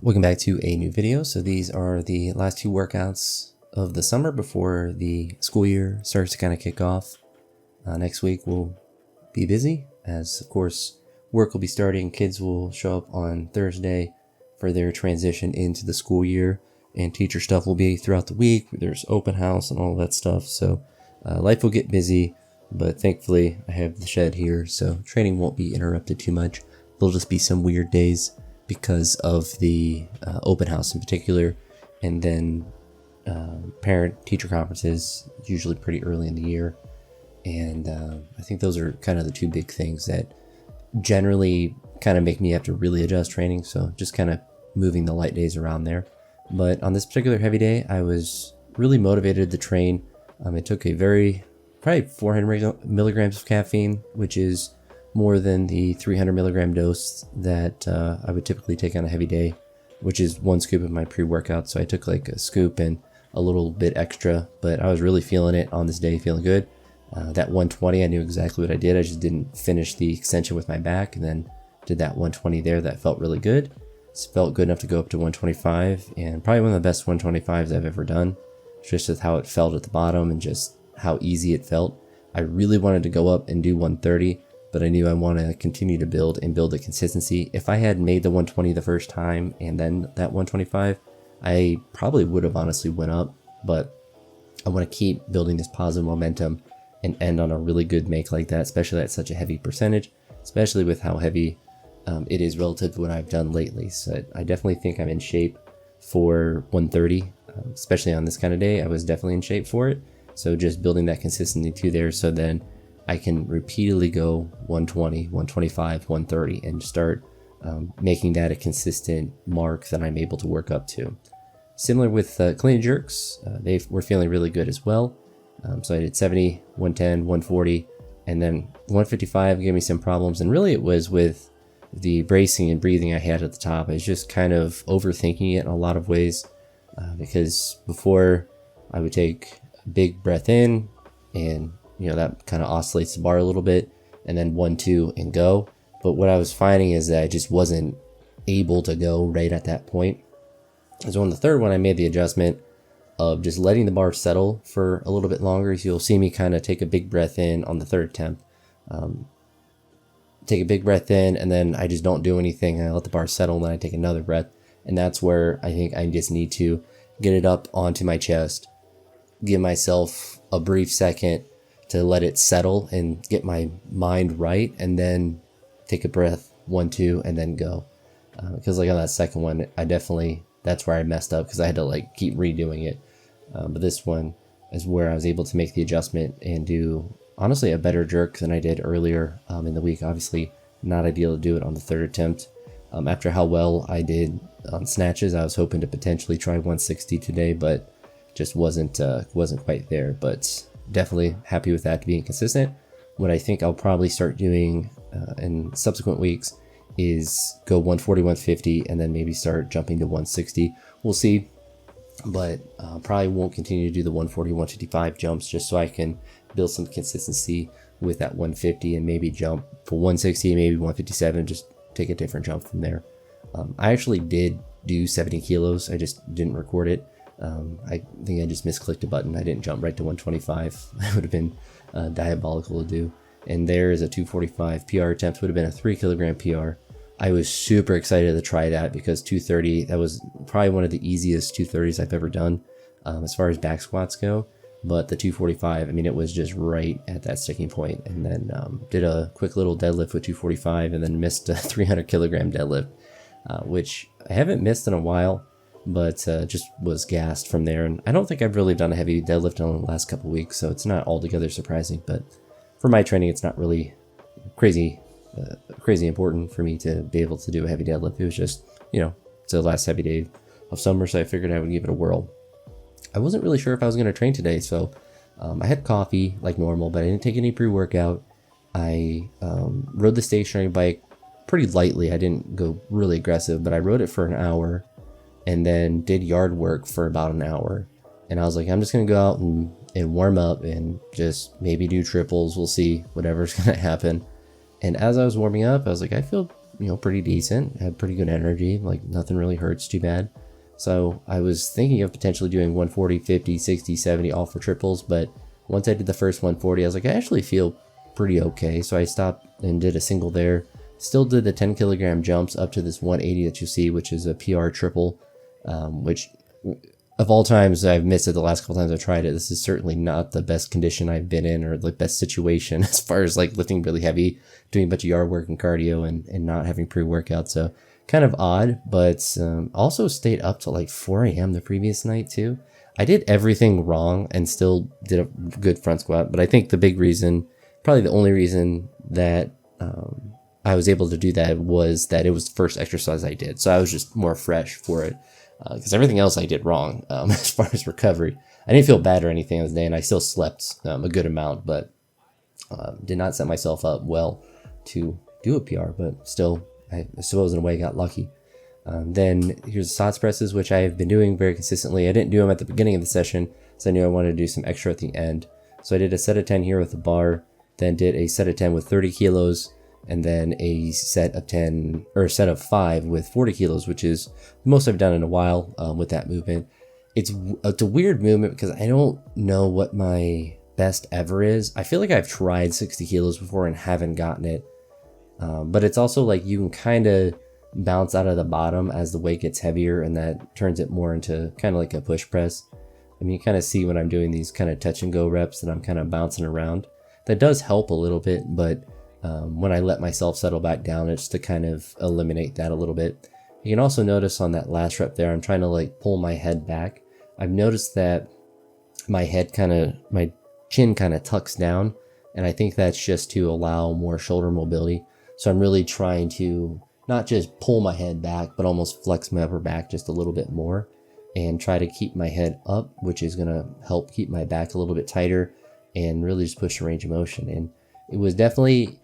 Welcome back to a new video. So these are the last two workouts of the summer before the school year starts to kind of kick off. Next week we'll be busy as, of course, work will be starting. Kids will show up on Thursday for their transition into the school year, and teacher stuff will be throughout the week. There's open house and all that stuff. So life will get busy, but thankfully I have the shed here, so training won't be interrupted too much. There'll just be some weird days because of the open house in particular, and then parent-teacher conferences, usually pretty early in the year. And I think those are kind of the two big things that generally kind of make me have to really adjust training, so just kind of moving the light days around there. But on this particular heavy day, I was really motivated to train. It took probably 400 milligrams of caffeine, which is more than the 300 milligram dose that I would typically take on a heavy day, which is one scoop of my pre-workout. So I took like a scoop and a little bit extra, but I was really feeling it on this day, feeling good. That 120, I knew exactly what I did. I just didn't finish the extension with my back, and then did that 120 there. That felt really good. It felt good enough to go up to 125, and probably one of the best 125s I've ever done, just with how it felt at the bottom and just how easy it felt. I really wanted to go up and do 130, but I knew I want to continue to build the consistency. If I had made the 120 the first time and then that 125, I probably would have honestly went up, but I want to keep building this positive momentum and end on a really good make like that, especially at such a heavy percentage, especially with how heavy it is relative to what I've done lately. So I definitely think I'm in shape for 130, especially on this kind of day. I was definitely in shape for it. So just building that consistency to there, so then I can repeatedly go 120, 125, 130 and start making that a consistent mark that I'm able to work up to. Similar with clean and jerks, they were feeling really good as well. So I did 70, 110, 140, and then 155 gave me some problems. And really it was with the bracing and breathing I had at the top. I was just kind of overthinking it in a lot of ways, because before I would take a big breath in, and that kind of oscillates the bar a little bit, and then 1, 2 and go. But what I was finding is that I just wasn't able to go right at that point. So on the third one, I made the adjustment of just letting the bar settle for a little bit longer. So you'll see me kind of take a big breath in on the third attempt. Take a big breath in, and then I just don't do anything. I let the bar settle, and then I take another breath. And that's where I think I just need to get it up onto my chest, give myself a brief second to let it settle and get my mind right, and then take a breath, 1, 2, and then go. Because like on that second one, that's where I messed up, because I had to keep redoing it. But this one is where I was able to make the adjustment and do honestly a better jerk than I did earlier in the week. Obviously not ideal to do it on the third attempt. After how well I did on snatches, I was hoping to potentially try 160 today, but just wasn't quite there. But definitely happy with that being consistent. What I think I'll probably start doing in subsequent weeks is go 140, 150, and then maybe start jumping to 160. We'll see, but probably won't continue to do the 140, 155 jumps, just so I can build some consistency with that 150 and maybe jump for 160, maybe 157, just take a different jump from there. I actually did do 70 kilos. I just didn't record it. I think I just misclicked a button. I didn't jump right to 125. That would have been diabolical to do. And there is a 245 PR attempt. Would have been a 3 kilogram PR. I was super excited to try that, because 230, that was probably one of the easiest 230s I've ever done as far as back squats go. But the 245, it was just right at that sticking point. And then did a quick little deadlift with 245, and then missed a 300 kilogram deadlift, which I haven't missed in a while, but just was gassed from there. And I don't think I've really done a heavy deadlift in the last couple weeks, so it's not altogether surprising. But for my training, it's not really crazy important for me to be able to do a heavy deadlift. It was just, it's the last heavy day of summer, so I figured I would give it a whirl. I wasn't really sure if I was going to train today, so I had coffee like normal, but I didn't take any pre-workout. I rode the stationary bike pretty lightly. I didn't go really aggressive, but I rode it for an hour, and then did yard work for about an hour. And I was like, I'm just going to go out and warm up and just maybe do triples. We'll see, whatever's going to happen. And as I was warming up, I was like, I feel pretty decent, had pretty good energy, like nothing really hurts too bad. So I was thinking of potentially doing 140, 50, 60, 70, all for triples, but once I did the first 140, I was like, I actually feel pretty okay. So I stopped and did a single there. Still did the 10 kilogram jumps up to this 180 that you see, which is a PR triple, which of all times I've missed it the last couple times I've tried it. This is certainly not the best condition I've been in or the best situation as far as like lifting really heavy, doing a bunch of yard work and cardio and not having pre-workout. So kind of odd, but also stayed up till like 4 a.m. the previous night too. I did everything wrong and still did a good front squat, but I think the big reason, probably the only reason that I was able to do that was that it was the first exercise I did. So I was just more fresh for it because everything else I did wrong as far as recovery. I didn't feel bad or anything on the day, and I still slept a good amount, but did not set myself up well to do a PR, but still, I suppose in a way got lucky. Then here's the SOTS presses, which I have been doing very consistently. I didn't do them at the beginning of the session, so I knew I wanted to do some extra at the end. So I did a set of 10 here with the bar, then did a set of 10 with 30 kilos, and then a set of 10 or a set of 5 with 40 kilos, which is the most I've done in a while with that movement. It's a weird movement because I don't know what my best ever is. I feel like I've tried 60 kilos before and haven't gotten it. But it's also like you can kind of bounce out of the bottom as the weight gets heavier, and that turns it more into kind of like a push press. I mean, you kind of see when I'm doing these kind of touch and go reps that I'm kind of bouncing around. That does help a little bit, but when I let myself settle back down, it's to kind of eliminate that a little bit. You can also notice on that last rep there, I'm trying to like pull my head back. I've noticed that my chin kind of tucks down, and I think that's just to allow more shoulder mobility. So I'm really trying to not just pull my head back, but almost flex my upper back just a little bit more and try to keep my head up, which is going to help keep my back a little bit tighter and really just push the range of motion. And it was definitely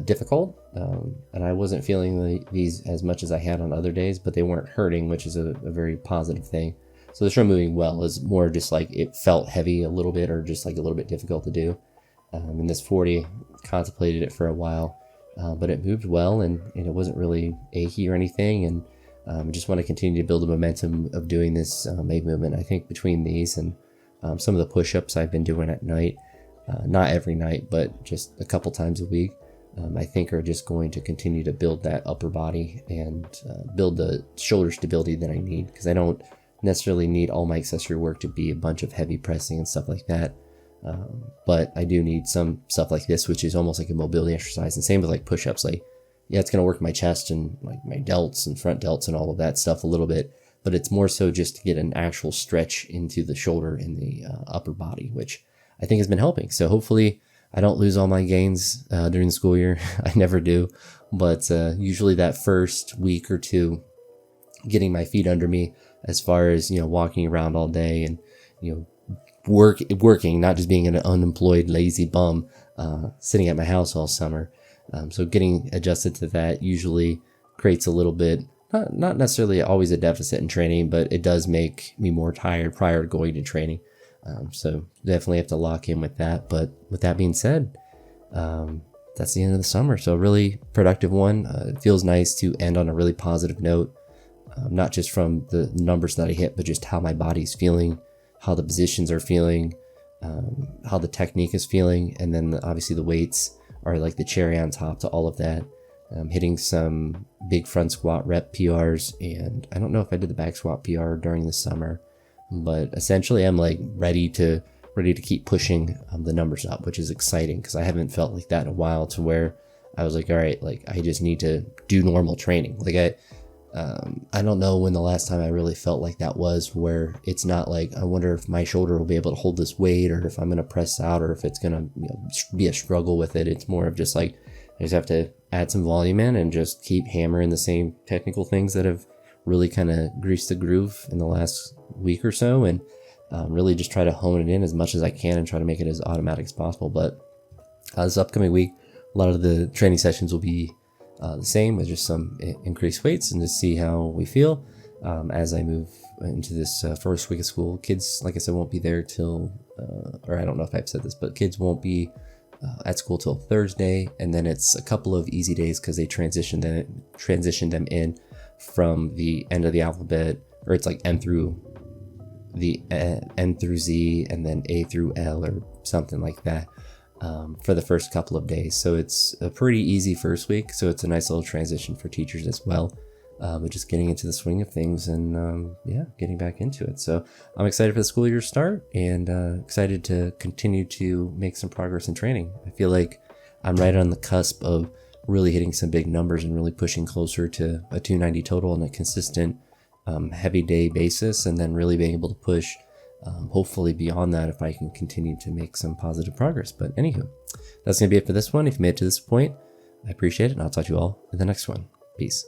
difficult, and I wasn't feeling these as much as I had on other days, but they weren't hurting, which is a very positive thing. So the shrimp moving well is more just like it felt heavy a little bit or just like a little bit difficult to do. In this 40, contemplated it for a while. But it moved well, and it wasn't really achy or anything, and I just want to continue to build the momentum of doing this leg movement. I think between these and some of the push-ups I've been doing at night, not every night, but just a couple times a week, I think are just going to continue to build that upper body and build the shoulder stability that I need, because I don't necessarily need all my accessory work to be a bunch of heavy pressing and stuff like that. But I do need some stuff like this, which is almost like a mobility exercise. And same with like push-ups. Like, yeah, it's going to work my chest and like my delts and front delts and all of that stuff a little bit, but it's more so just to get an actual stretch into the shoulder and the upper body, which I think has been helping. So hopefully I don't lose all my gains during the school year. I never do, but usually that first week or two, getting my feet under me as far as, walking around all day and, working, not just being an unemployed, lazy bum, sitting at my house all summer. So getting adjusted to that usually creates a little bit, not necessarily always a deficit in training, but it does make me more tired prior to going to training. So definitely have to lock in with that. But with that being said, that's the end of the summer. So a really productive one. It feels nice to end on a really positive note, not just from the numbers that I hit, but just how my body's feeling, how the positions are feeling, how the technique is feeling, and then obviously the weights are like the cherry on top to all of that. Hitting some big front squat rep PRs, and I don't know if I did the back squat PR during the summer, but essentially I'm like ready to keep pushing the numbers up, which is exciting because I haven't felt like that in a while, to where I was like, all right, like I just need to do normal training. Like I don't know when the last time I really felt like that was, where it's not like, I wonder if my shoulder will be able to hold this weight, or if I'm going to press out, or if it's going to be a struggle with it. It's more of just like, I just have to add some volume in and just keep hammering the same technical things that have really kind of greased the groove in the last week or so, and really just try to hone it in as much as I can and try to make it as automatic as possible. But this upcoming week, a lot of the training sessions will be the same, with just some increased weights, and to see how we feel as I move into this first week of school. Kids, like I said, won't be there till, or I don't know if I've said this, but kids won't be at school till Thursday, and then it's a couple of easy days because they transitioned them in from the end of the alphabet, or it's like N through Z, and then A through L or something like that, for the first couple of days. So it's a pretty easy first week. So it's a nice little transition for teachers as well. But just getting into the swing of things and getting back into it. So I'm excited for the school year to start, and excited to continue to make some progress in training. I feel like I'm right on the cusp of really hitting some big numbers and really pushing closer to a 290 total on a consistent heavy day basis, and then really being able to push hopefully beyond that if I can continue to make some positive progress. But anywho, that's going to be it for this one. If you made it to this point, I appreciate it, and I'll talk to you all in the next one. Peace.